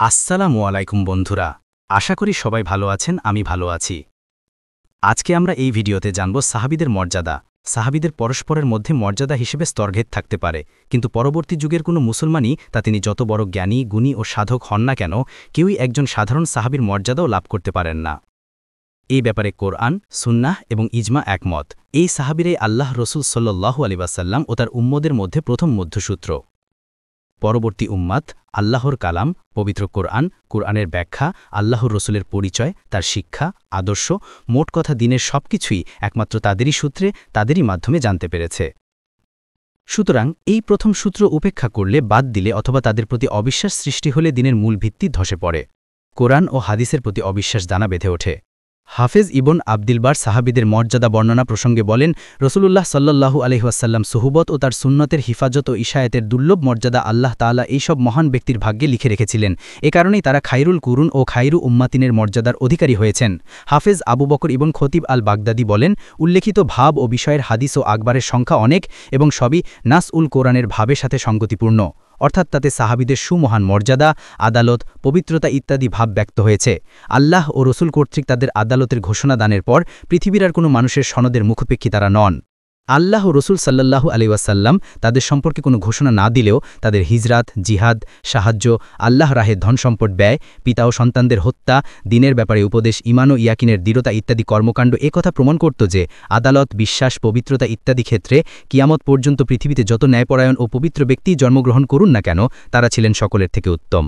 আসসালামু আলাইকুম বন্ধুরা, আশা করি সবাই ভালো আছেন। আমি ভালো আছি। আজকে আমরা এই ভিডিওতে জানব সাহাবীদের মর্যাদা। সাহাবীদের পরস্পরের মধ্যে মর্যাদা হিসেবে স্তরভেদ থাকতে পারে, কিন্তু পরবর্তী যুগের কোনো মুসলমানই, তা তিনি যত বড় জ্ঞানী, গুণী ও সাধক হন না কেন, কেউই একজন সাধারণ সাহাবীর মর্যাদাও লাভ করতে পারেন না। এই ব্যাপারে কোরআন, সুন্নাহ এবং ইজমা একমত। এই সাহাবীরাই আল্লাহ রসুল সাল্লাল্লাহু আলাইহি ওয়াসাল্লাম ও তার উম্মদের মধ্যে প্রথম মধ্যসূত্র। পরবর্তী উম্মাত, আল্লাহর কালাম, পবিত্র কোরআন, কোরআনের ব্যাখ্যা, আল্লাহর রসুলের পরিচয়, তার শিক্ষা, আদর্শ, মোট কথা দিনের সবকিছুই একমাত্র তাদেরই সূত্রে, তাদেরই মাধ্যমে জানতে পেরেছে। সুতরাং এই প্রথম সূত্র উপেক্ষা করলে, বাদ দিলে অথবা তাদের প্রতি অবিশ্বাস সৃষ্টি হলে দিনের মূল ভিত্তি ধসে পড়ে। কোরআন ও হাদিসের প্রতি অবিশ্বাস দানা বেঁধে ওঠে। হাফেজ ইবন আবদিলবার সাহাবীদের মর্যাদা বর্ণনা প্রসঙ্গে বলেন, রসুলুল্লাহ সাল্লাল্লাহু আলাইহি ওয়াসাল্লাম সুহবত ও তার সুন্নতের হিফাজত ও ইশায়াতের দুর্লভ মর্যাদা আল্লাহ তাআলা এইসব মহান ব্যক্তির ভাগ্যে লিখে রেখেছিলেন। এ কারণেই তারা খায়রুল কুরুন ও খায়রু উম্মাতিনের মর্যাদার অধিকারী হয়েছেন। হাফেজ আবু বকর ইবন খতিব আল বাগদাদি বলেন, উল্লেখিত ভাব ও বিষয়ের হাদিস ও আকবারের সংখ্যা অনেক এবং সবই নাস উল কোরআনের ভাবের সাথে সঙ্গতিপূর্ণ, অর্থাৎ তাতে সাহাবীদের সুমহান মর্যাদা, আদালত, পবিত্রতা ইত্যাদি ভাব ব্যক্ত হয়েছে। আল্লাহ ও রসুল কর্তৃক তাদের আদালতের ঘোষণা দানের পর পৃথিবীর আর কোনো মানুষের সনদের মুখোপেক্ষী তারা নন। আল্লাহ ও রসুল সাল্লাল্লাহু আলাইহি ওয়াসাল্লাম তাদের সম্পর্কে কোনো ঘোষণা না দিলেও তাদের হিজরাত, জিহাদ, সাহায্য, আল্লাহ রাহে ধনসম্পদ ব্যয়, পিতা ও সন্তানদের হত্যা, দিনের ব্যাপারে উপদেশ, ঈমান ও ইয়াকিনের দৃঢ়তা ইত্যাদি কর্মকাণ্ড একথা প্রমাণ করত যে আদালত, বিশ্বাস, পবিত্রতা ইত্যাদি ক্ষেত্রে কিয়ামত পর্যন্ত পৃথিবীতে যত ন্যায়পরায়ণ ও পবিত্র ব্যক্তি জন্মগ্রহণ করুন না কেন, তারা ছিলেন সকলের থেকে উত্তম।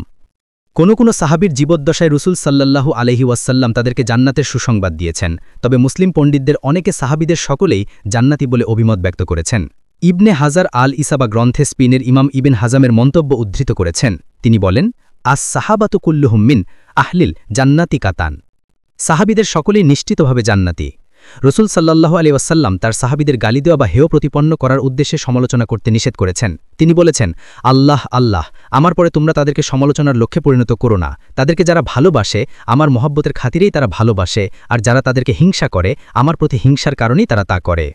কোনো সাহাবীর জীবদ্দশায় রসুল সাল্লাল্লাহু আলাইহি ওয়াসাল্লাম তাদেরকে জান্নাতের সুসংবাদ দিয়েছেন, তবে মুসলিম পণ্ডিতদের অনেকে সাহাবীদের সকলেই জান্নাতি বলে অভিমত ব্যক্ত করেছেন। ইবনে হাজার আল ইসাবা গ্রন্থে স্পেনের ইমাম ইবেন হাজামের মন্তব্য উদ্ধৃত করেছেন। তিনি বলেন, আস সাহাবাতু কুল্লুহুম মিন আহলিল জান্নাতি কাতান। সাহাবীদের সকলেই নিশ্চিতভাবে জান্নাতি। রসুল সাল্লাল্লাহু আলাইহি ওয়াসাল্লাম তার সাহাবীদের গালি দেওয়া বা হেয় প্রতিপন্ন করার উদ্দেশ্যে সমালোচনা করতে নিষেধ করেছেন। তিনি বলেছেন, আল্লাহ আল্লাহ, আমার পরে তোমরা তাদেরকে সমালোচনার লক্ষ্যে পরিণত করো না। তাদেরকে যারা ভালোবাসে, আমার মহব্বতের খাতিরেই তারা ভালোবাসে, আর যারা তাদেরকে হিংসা করে, আমার প্রতি হিংসার কারণেই তারা তা করে।